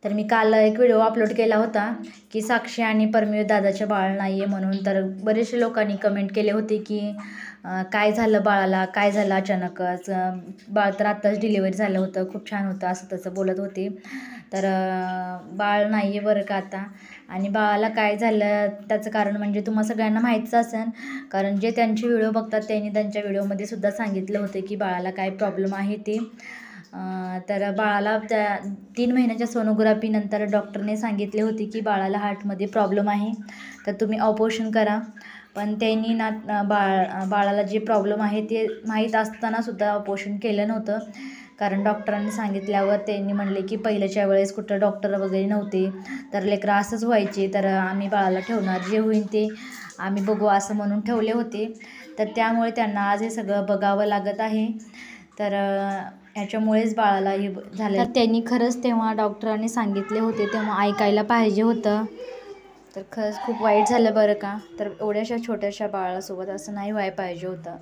तर मी काल एक व्हिडिओ अपलोड केला होता की साक्षी आणि परमवीर दादाचे बाळ नाही आहे म्हणून. तर बरेचसे लोकांनी कमेंट केले होते की काय झालं बाळाला, काय झालं अचानकच, बाळ तर आत्ताच डिलिव्हरी झालं होतं, खूप छान होतं, असं तसं बोलत होते. तर बाळ नाही आहे बरं का आता. आणि बाळाला काय झालं त्याचं कारण म्हणजे तुम्हा सगळ्यांना माहीतच असेल, कारण जे त्यांचे व्हिडिओ बघतात त्यांनी त्यांच्या व्हिडिओमध्ये सुद्धा सांगितलं होते की बाळाला काय प्रॉब्लेम आहे ते. तर बाळाला त्या 3 महिन्याच्या सोनोग्राफीनंतर डॉक्टरने सांगितले होते की बाळाला हार्टमध्ये प्रॉब्लेम आहे, तर तुम्ही ऑपरेशन करा. पण त्यांनी ना बाळाला जे प्रॉब्लेम आहे ते माहीत असतानासुद्धा ऑपरेशन केलं नव्हतं. कारण डॉक्टरांनी सांगितल्यावर त्यांनी म्हणले की पहिल्याच्या वेळेस कुठं डॉक्टर वगैरे नव्हते, तर लेकरं असंच व्हायचे, तर आम्ही बाळाला ठेवणार, जे होईल ते आम्ही बघू असं म्हणून ठेवले होते. तर त्यामुळे त्यांना आज हे सगळं बघावं लागत आहे. तर ह्याच्यामुळेच बाळाला हे झालं. तर त्यांनी खरंच तेव्हा डॉक्टरांनी सांगितले होते तेव्हा ऐकायला पाहिजे होतं. तर खरंच खूप वाईट झालं बरं का. तर एवढ्याशा छोट्याशा बाळासोबत असं नाही व्हायला पाहिजे होतं.